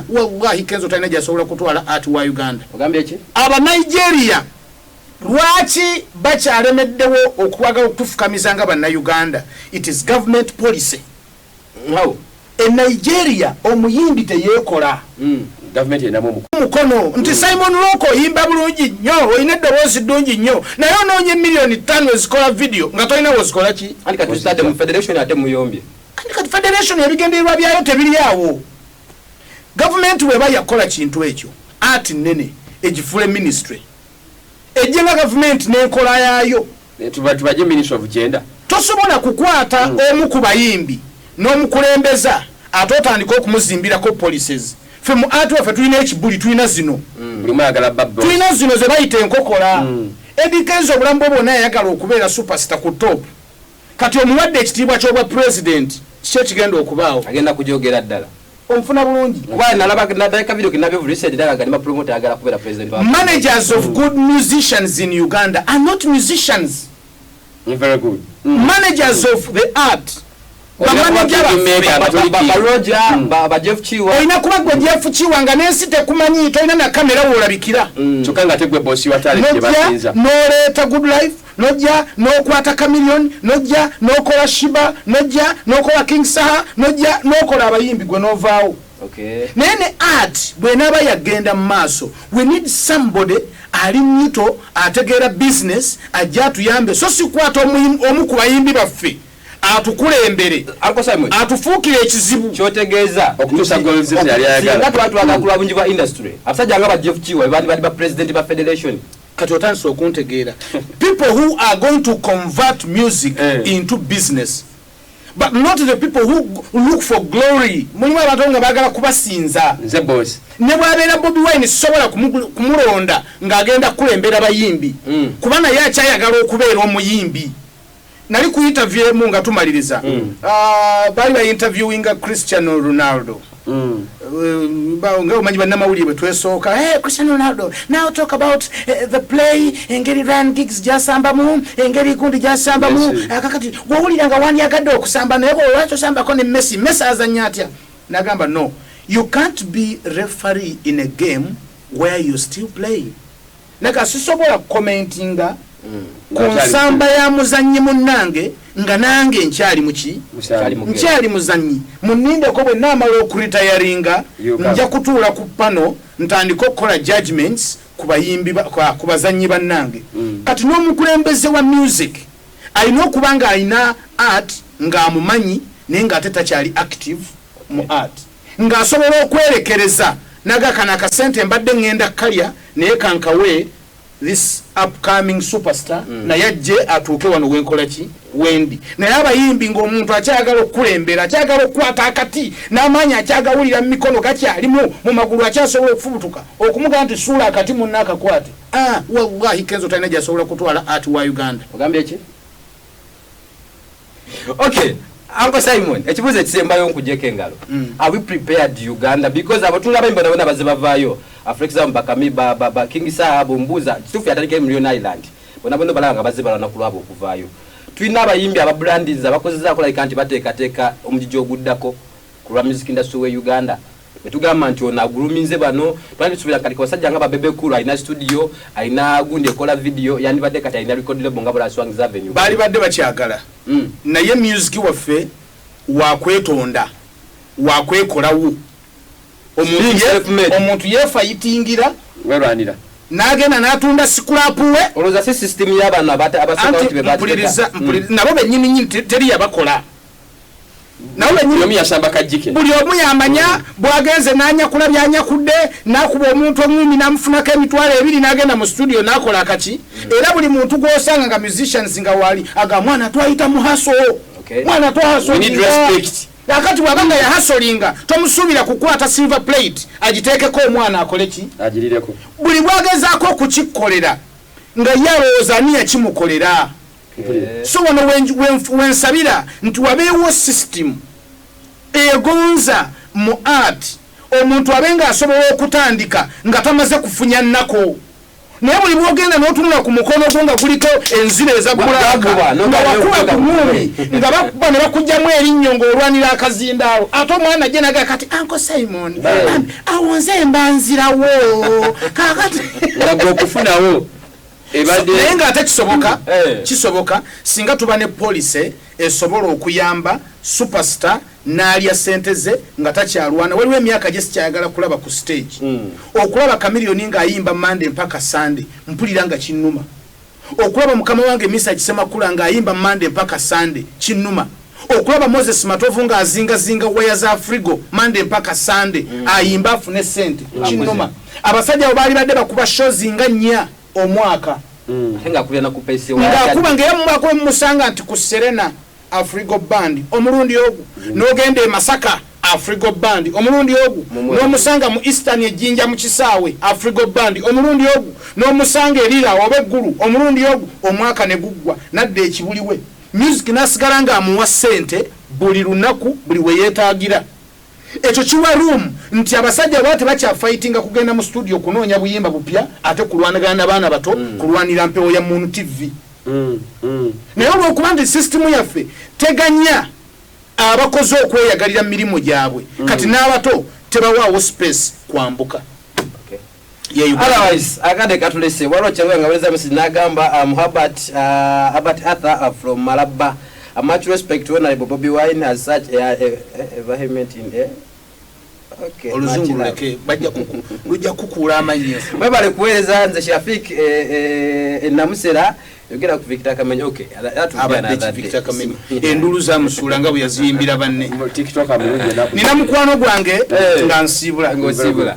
wallahi Kenzo Talina jasobola kutwala art wa Uganda. Ogambye iki? Aba Nigeria lwaki bakyalemeddewo okuwaga okufukamizanga banna Uganda? It is government policy. How? In Nigeria omuyimbi teyekola. Government enamu mukono nti Simon Loko yimba bulungi nnyo oyina eddoboozi ddungi nnyo naye onoonye million 5 ezikola video nga tolina wozikola ki? Ani kati stade mu federation ate muyombye. Kati federation ebigendererwa byayo tebiri awo. Government weba yakola kintu ekyo art nene egifule ministry ejenga government n'enkola yaayo tubaje ministry of gender tosobola kukwata omu ku bayimbi n'omukulembeza atotandika okumuzimbirako policies fe mu art waffe tulina ekibuli tulina zino tulina zino ze bayita enkokola Kenzo obulamu bwe bwonna yayagala okubeera superstar ku top kati omuwadde ekitiibwa ky'obwa president kyo kigenda okubaawo agenda kujogera ddala omfuna bulungi kuba nalaba nadayika video kinabyo research daga galima promoter agala kubeera president. Managers of good musicians in Uganda are not musicians. Very good. Managers of the art Baba Jeff Chiwa oyina kuba gwe Jeff Chiwa nga nensi tekumanyi tolina na kamera wolabikira kyokka nga tegwe bosi wa talent basinza noleeta good life nojja n'okwata Chameleon nojja n'okola Shiba nojja n'okola King Saha nojja n'okola abayimbi gwe novaawo. Okay. Nene art bwenaba yagenda mu maaso we need somebody ali nyito ategeera business ajja tuyambe so sikwata omu ku bayimbi baffe atukulembere atufuukire ekizibu kyotegeeza okutuusa goals yali ayagala abantu bagakula bungi ba industry abasajja nga ba Jeff Chiwa bali ba president ba federation kati otandise okuntegeera people who are going to convert music into business but not the people who look for glory. Mulimu abantu nga bagala kubasinza nze boss ne bwabeera Bobiwine sobola kumulonda ng'agenda kulembera bayimbi kubana yakyayagala okubeera omuyimbi. Nali ku interview mu nga tumaliriza bali ba interviewing Cristiano Ronaldo nga omanyi bannamawulire bwe twesooka Cristiano Ronaldo now talk about the play engeri run gigs jasambamu engeri gundi jasambamu kakati wawulira nga wandyagadde okusamba naye lwaki osambako ne Messi azannya atya nagamba no you can't be referee in a game where you still play naga sisobola commentinga konsamba ya muzanyi munnange nga nange nkyali muki nkyali muzanyi munindeko bwe namala okuritayaringa nja kutuula ku pano ntandika okukola judgments ku bayimbi ku bazanyi bannange kati n'omukulembeze wa music alina okuba nga alina art ng'amumanyi naye ng'ate takyali active mu art ng'asobola okwerekereza nagakana akasente mbadde ngenda kalya naye kankawe this upcoming superstar na yajje atuuke wano wenkola ki wendi naye abayimbi ng'omuntu akyagala okukulembera akyagala okukwata akati n'amaanyi akyagawulira mu mikono gakyalimu mu magulu akyasobola okufubutuka okumugaa nti suula akati munna akakwate wallahi Kenzo Talina gyasobola kutwala art wa Uganda. Ogambye eki? Okay. Uncle Simon, ekibuuzo ekisembayo nkujjeko engalo. Are we prepared Uganda? Because abatula abayimbi bonna bazze bavaayo. For example, Bakami Baba King Saha Bumbuza, kituufu yatandika Million Island. Bonna balaba nga bazze balwana kulwabo okuvaayo. Tulina abayimbi ababrandinza bakozezaako like anti bateekateeka omujiji oguddako ku lwa music industry we Uganda. Betugamba nti ono aguluminze bano twandisubira kati basajja nga Bebe Cool alina studio alina gundi ekola video yandibadde kati alina record label nga Bula Swangz Avenue bali badde bakyagala naye music waffe wakwetonda wakwekolawo omuntu yefayitingira werwanira nagenda natunda sikulapu we oloza si system y'abantu abasoka nti bebapuliriza nabo bennyini teri yabakola nawe yomi yasamba kajike buli omu yamanya bwagenze nanya kula byanyakudde nakuba omuntu omumi namufunako emitwalo 2 nagenda mu studio nakola akaki era buli muntu gwosanga nga musicians nga wali aga mwana twayita mu hustle mwana twahaso akati wabanga ya hustlinga tomusuubira kukwata silver plate agiteekeko omwana akoleki agirireko buli bwagezaako okukikkolera nga yalowooza ani yakimukolera. So wensabira nti wabeewo system egonza mu art omuntu abenga asobola okutandika nga tamaze kufunya nnako naye buli bwogenda n'otunula ku mukono gwo nga guliko enzira ezagulaka nga wakuba ku mumi nga bakuba ne bakugjamu erinnyo ng'olwanira akazindaawo ate omwana gye nagaa kati Uncle Simon awonze embanzirawo kakati nga gw'okufunawo naye ng'ate kisoboka singa tuba ne police esobola okuyamba superstar n'alya ssente ze nga takyalwana. Waliwo emyaka gye sikyayagala kulaba ku stage okulaba Chameleone ng'ayimba Monday mpaka Sunday mpulira nga kinnuma, okulaba mukama wange Misa Kisemakula ng'ayimba Monday mpaka Sunday kinnuma, okulaba Moses Matovu ng'azingazinga waya za Frigo Monday mpaka Sunday ayimba afune ssente kinnuma. Abasajja abo baali badde bakuba shows nga nnya omwaka ng'akuba ng'eyamumwaka musanga nti ku Serena Afrigo Band omulundi ogu n'ogenda e Masaka Afrigo Band omulundi ogu n'omusanga mu Eastern ejjinja mu Kisaawe Afrigo Band omulundi ogu n'omusanga erira oba eggulu omulundi ogu omwaka ne guggwa nadde ekibuliwe music nasigala ng'amuwa ssente buli lunaku buli we yeetaagira. Ekyo kiwa room nti abasajja bwate bakyafightinga kugenda mu studio kunoonya buyimba bupya ate kulwanagana n'abaana bato kulwanira mpewo ya Munu TV. Naye olwokuba nti system yaffe teganya abakozi okweyagalira mirimu gyabwe kati n'abato tebawaawo space kwambuka. Otherwise, akade katulese walo changwa ngaweza message nagamba Herbert Arthur from Malaba. Much respect to Honorable Bobiwine as such a vehement in there. Okay. Oluzunguleke bajja kukula amanyi. Mwebale kuweza nze Shafik namusera yogera ku Victor Kamenyi. Okay. Abadde Victor Kamenyi. Endulu za musula nga bwe yaziyimbira banne. TikTok amirungi nina mukwano gwange nga nsibula.